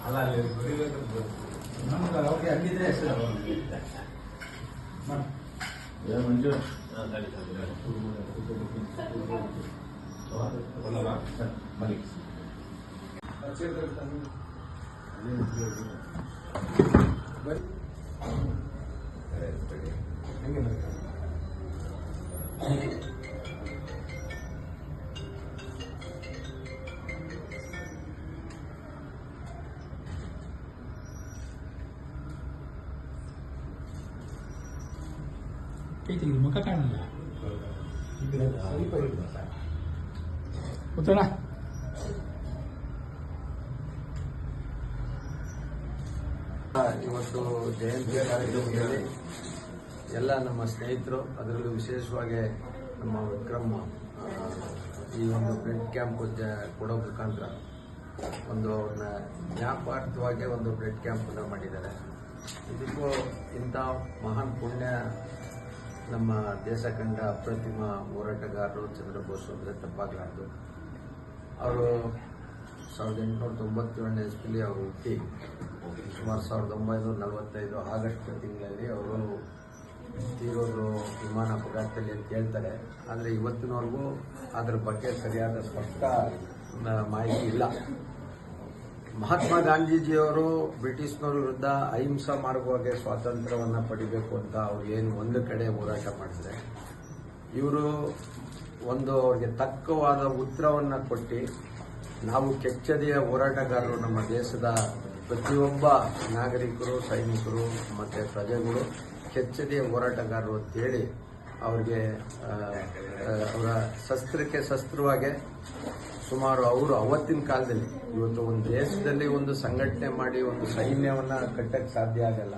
ಅಲ್ಲ ಅಲ್ಲಿ ನಮ್ಗೆ ಅವ್ರಿಗೆ ಅಲ್ಲಿದ್ರೆ ಹೆಸರು ಮಂಜು ಮಲಿಕ್ ಹೆಂಗೆ ಮುಖ ಕಾಣಲ್ಲ ಗೊತ್ತಲ್ಲ. ಇವತ್ತು ಜಯಂತಿ ಕಾರ್ಯಕ್ರಮದಲ್ಲಿ ಎಲ್ಲ ನಮ್ಮ ಸ್ನೇಹಿತರು, ಅದರಲ್ಲೂ ವಿಶೇಷವಾಗಿ ನಮ್ಮ ವಿಕ್ರಮ್ ಈ ಒಂದು ಬ್ಲಡ್ ಕ್ಯಾಂಪ್ ಕೊಡೋ ಮುಖಾಂತರ ಒಂದು ಅವ್ರನ್ನ ಜ್ಞಾಪಾರ್ಥವಾಗಿ ಒಂದು ಬ್ಲಡ್ ಕ್ಯಾಂಪನ್ನು ಮಾಡಿದ್ದಾರೆ. ಇದಕ್ಕೂ ಇಂಥ ಮಹಾನ್ ಪುಣ್ಯ ನಮ್ಮ ದೇಶ ಕಂಡ ಅಪ್ರತಿಮ ಹೋರಾಟಗಾರರು ಚಂದ್ರಬೋಸ್ ಅಂದರೆ ತಪ್ಪಾಗಲಾರದು. ಅವರು 1897 ಇಸ್ವಿಲಿ ಅವರು ಹುಟ್ಟಿ ಸುಮಾರು 1945 ಆಗಸ್ಟ್ ತಿಂಗಳಲ್ಲಿ ಅವರು ತೀರೋದು ವಿಮಾನ ಅಪಘಾತದಲ್ಲಿ ಅಂತ ಹೇಳ್ತಾರೆ. ಆದರೆ ಇವತ್ತಿನವರೆಗೂ ಅದರ ಬಗ್ಗೆ ಸರಿಯಾದ ಸ್ಪಷ್ಟ ಮಾಹಿತಿ ಇಲ್ಲ. ಮಹಾತ್ಮ ಗಾಂಧೀಜಿಯವರು ಬ್ರಿಟಿಷ್ನವ್ರ ವಿರುದ್ಧ ಅಹಿಂಸಾ ಮಾರ್ಗವಾಗಿ ಸ್ವಾತಂತ್ರ್ಯವನ್ನು ಪಡಿಬೇಕು ಅಂತ ಅವ್ರು ಏನು ಒಂದು ಕಡೆ ಹೋರಾಟ ಮಾಡಿದ್ರೆ, ಇವರು ಒಂದು ಅವ್ರಿಗೆ ತಕ್ಕವಾದ ಉತ್ತರವನ್ನು ಕೊಟ್ಟು ನಾವು ಕೆಚ್ಚದೆಯ ಹೋರಾಟಗಾರರು, ನಮ್ಮ ದೇಶದ ಪ್ರತಿಯೊಬ್ಬ ನಾಗರಿಕರು, ಸೈನಿಕರು ಮತ್ತು ಪ್ರಜೆಗಳು ಕೆಚ್ಚದೆಯ ಹೋರಾಟಗಾರರು ಅಂತೇಳಿ ಅವ್ರಿಗೆ ಅವರ ಶಸ್ತ್ರಕ್ಕೆ ಶಸ್ತ್ರವಾಗಿ ಸುಮಾರು ಅವರು ಅವತ್ತಿನ ಕಾಲದಲ್ಲಿ, ಇವತ್ತು ಒಂದು ದೇಶದಲ್ಲಿ ಒಂದು ಸಂಘಟನೆ ಮಾಡಿ ಒಂದು ಸೈನ್ಯವನ್ನು ಕಟ್ಟಕ್ಕೆ ಸಾಧ್ಯ ಆಗಲ್ಲ.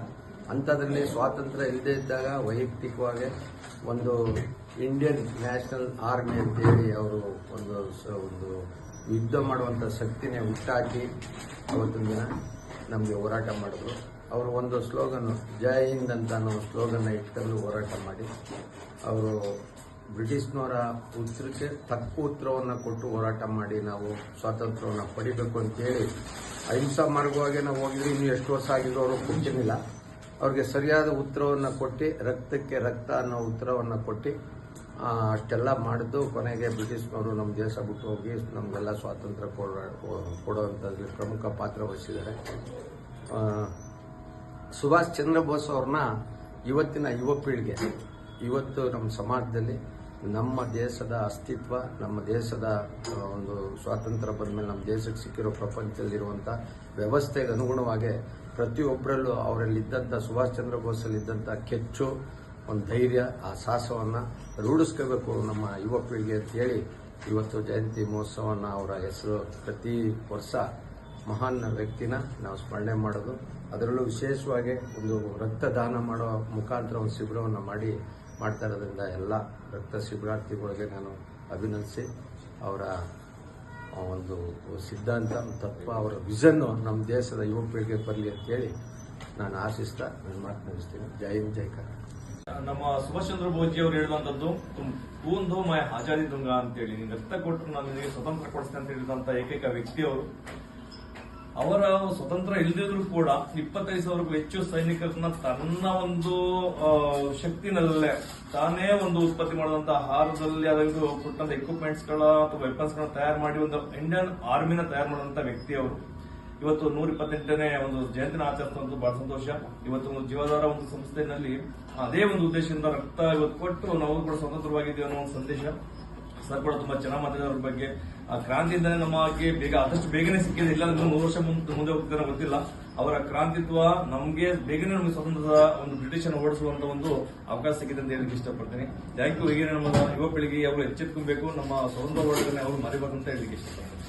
ಅಂಥದ್ರಲ್ಲಿ ಸ್ವಾತಂತ್ರ್ಯ ಇಲ್ಲದೇ ಇದ್ದಾಗ ವೈಯಕ್ತಿಕವಾಗಿ ಒಂದು ಇಂಡಿಯನ್ ನ್ಯಾಷನಲ್ ಆರ್ಮಿ ಅಂತೇಳಿ ಅವರು ಒಂದು ಯುದ್ಧ ಮಾಡುವಂಥ ಶಕ್ತಿನೇ ಹುಟ್ಟಾಕಿ ಅವತ್ತಿನ ದಿನ ನಮಗೆ ಹೋರಾಟ ಮಾಡಿದ್ರು. ಅವರು ಒಂದು ಸ್ಲೋಗನ್ನು ಜೈ ಹಿಂದ್ ಅಂತ ಅನ್ನೋ ಸ್ಲೋಗನ್ನ ಇಟ್ಕೊಂಡು ಹೋರಾಟ ಮಾಡಿ ಅವರು ಬ್ರಿಟಿಷ್ನವರ ಉತ್ತರಕ್ಕೆ ತಕ್ಕ ಉತ್ತರವನ್ನು ಕೊಟ್ಟು ಹೋರಾಟ ಮಾಡಿ ನಾವು ಸ್ವಾತಂತ್ರ್ಯವನ್ನು ಪಡಿಬೇಕು ಅಂತೇಳಿ ಅಹಿಂಸಾ ಮಾರ್ಗವಾಗಿ ನಾವು ಹೋಗಿದ್ರೆ ಇನ್ನೂ ಎಷ್ಟು ವರ್ಷ ಆಗಿದ್ರು ಅವರು ಕೊಡ್ತಿರ್ಲಿಲ್ಲ. ಅವ್ರಿಗೆ ಸರಿಯಾದ ಉತ್ತರವನ್ನು ಕೊಟ್ಟು ರಕ್ತಕ್ಕೆ ರಕ್ತ ಅನ್ನೋ ಉತ್ತರವನ್ನು ಕೊಟ್ಟು ಅಷ್ಟೆಲ್ಲ ಮಾಡಿದ್ದು ಕೊನೆಗೆ ಬ್ರಿಟಿಷ್ನವರು ನಮ್ಮ ದೇಶ ಬಿಟ್ಟು ಹೋಗಿ ನಮಗೆಲ್ಲ ಸ್ವಾತಂತ್ರ್ಯ ಕೊಡುವಂಥದ್ದು ಪ್ರಮುಖ ಪಾತ್ರ ವಹಿಸಿದ್ದಾರೆ. ಸುಭಾಷ್ ಚಂದ್ರ ಬೋಸ್ ಅವ್ರನ್ನ ಇವತ್ತಿನ ಯುವ ಪೀಳಿಗೆ, ಇವತ್ತು ನಮ್ಮ ಸಮಾಜದಲ್ಲಿ ನಮ್ಮ ದೇಶದ ಅಸ್ತಿತ್ವ, ನಮ್ಮ ದೇಶದ ಒಂದು ಸ್ವಾತಂತ್ರ್ಯ ಬಂದಮೇಲೆ ನಮ್ಮ ದೇಶಕ್ಕೆ ಸಿಕ್ಕಿರೋ ಪ್ರಪಂಚದಲ್ಲಿರುವಂಥ ವ್ಯವಸ್ಥೆಗೆ ಅನುಗುಣವಾಗಿ ಪ್ರತಿಯೊಬ್ಬರಲ್ಲೂ ಅವರಲ್ಲಿದ್ದಂಥ ಸುಭಾಷ್ ಚಂದ್ರ ಬೋಸಲ್ಲಿದ್ದಂಥ ಕೆಚ್ಚು, ಒಂದು ಧೈರ್ಯ, ಆ ಸಾಹಸವನ್ನು ರೂಢಿಸ್ಕೋಬೇಕು ನಮ್ಮ ಯುವ ಪೀಳಿಗೆ ಅಂತೇಳಿ ಇವತ್ತು ಜಯಂತಿ ಮಹೋತ್ಸವವನ್ನು ಅವರ ಹೆಸರು ಪ್ರತಿ ವರ್ಷ ಮಹಾನ್ ವ್ಯಕ್ತಿನ ನಾವು ಸ್ಮರಣೆ ಮಾಡೋದು. ಅದರಲ್ಲೂ ವಿಶೇಷವಾಗಿ ಒಂದು ರಕ್ತದಾನ ಮಾಡೋ ಮುಖಾಂತರ ಒಂದು ಶಿಬಿರವನ್ನು ಮಾಡ್ತಾ ಇರೋದ್ರಿಂದ ಎಲ್ಲ ರಕ್ತ ಶಿಬಿರಾರ್ಥಿಗಳಿಗೆ ನಾನು ಅಭಿನಂದಿಸಿ ಅವರ ಒಂದು ಸಿದ್ಧಾಂತ, ತತ್ವ, ಅವರ ವಿಷನ್ನು ನಮ್ಮ ದೇಶದ ಯುವ ಪೀಳಿಗೆ ಬರಲಿ ಅಂತೇಳಿ ನಾನು ಆಶಿಸ್ತಾ ನಾನು ಮಾತು ಮುಗಿಸ್ತೀನಿ. ಜೈ ಹಿಂದ್, ಜೈ ಕರ್ನಾಟಕ. ನಮ್ಮ ಸುಭಾಷ್ ಚಂದ್ರ ಬೋಸ್ ಅವರು ಹೇಳಿದಂಥದ್ದು ತೂಂದೋ ಮೈ ಆಜಾದಿ ದುಂಗ ಅಂತೇಳಿ, ನೀನು ರಕ್ತ ಕೊಟ್ಟರು ನಾನು ನಿನಗೆ ಸ್ವತಂತ್ರ ಕೊಡಿಸ್ತೇನೆ ಅಂತ ಹೇಳಿದಂಥ ಏಕೈಕ ವ್ಯಕ್ತಿಯವರು. ಅವರ ಸ್ವತಂತ್ರ ಇಲ್ಲದಿದ್ರು ಕೂಡ 25,000ಕ್ಕೂ ಹೆಚ್ಚು ಸೈನಿಕರನ್ನ ತನ್ನ ಒಂದು ಶಕ್ತಿನಲ್ಲೇ ತಾನೇ ಒಂದು ಉತ್ಪತ್ತಿ ಮಾಡಿದಂತಹ ಆಹಾರದಲ್ಲಿ ಅದನ್ನು ಕೊಟ್ಟಂತ ಎಕ್ವಿಪ್ಮೆಂಟ್ಸ್ ಗಳ ಅಥವಾ ವೆಪನ್ಸ್ ಗಳನ್ನ ತಯಾರು ಮಾಡಿ ಒಂದು ಇಂಡಿಯನ್ ಆರ್ಮಿನ ತಯಾರು ಮಾಡಿದಂತ ವ್ಯಕ್ತಿಯವರು. ಇವತ್ತು 128ನೇ ಒಂದು ಜಯಂತಿನ ಆಚರಿಸುವಂತ ಬಹಳ ಸಂತೋಷ. ಇವತ್ತು ಒಂದು ಜೀವಾಧಾರ ಒಂದು ಸಂಸ್ಥೆಯಲ್ಲಿ ಅದೇ ಒಂದು ಉದ್ದೇಶದಿಂದ ರಕ್ತ ಇವತ್ತು ಕೊಟ್ಟು ನಾವು ಕೂಡ ಸ್ವತಂತ್ರವಾಗಿದ್ದೀವಿ ಅನ್ನೋ ಒಂದು ಸಂದೇಶ ಸರ್ ಕೂಡ ತುಂಬಾ ಚೆನ್ನಾಗಿ ಮಾತಾಡಿದ ಅವ್ರ ಬಗ್ಗೆ. ಆ ಕ್ರಾಂತಿಯಿಂದಲೇ ನಮಗೆ ಆದಷ್ಟು ಬೇಗನೆ ಸಿಕ್ಕಿದೆ, ಇಲ್ಲ 100 ವರ್ಷ ಮುಂದೆ ಹೋಗ್ತಾನೆ ಗೊತ್ತಿಲ್ಲ. ಅವರ ಕ್ರಾಂತಿತ್ವ ನಮಗೆ ಬೇಗನೆ ನಮಗೆ ಸ್ವತಂತ್ರದ ಒಂದು ಬ್ರಿಟಿಷನ್ನು ಓಡಿಸುವಂತ ಒಂದು ಅವಕಾಶ ಸಿಕ್ಕಿದೆ ಅಂತ ಹೇಳಲಿಕ್ಕೆ ಇಷ್ಟಪಡ್ತೀನಿ. Thank you. ಹೀಗೆ ನಮ್ಮ ಯುವ ಪೀಳಿಗೆ ಅವರು ಎಚ್ಚೆತ್ಕೊಬೇಕು, ನಮ್ಮ ಸ್ವತಂತ್ರ ಹೋರಾಟಗಳನ್ನ ಅವರು ಮರಿಬಾರ್ದು ಅಂತ ಹೇಳಲಿಕ್ಕೆ ಇಷ್ಟಪಡ್ತೀನಿ.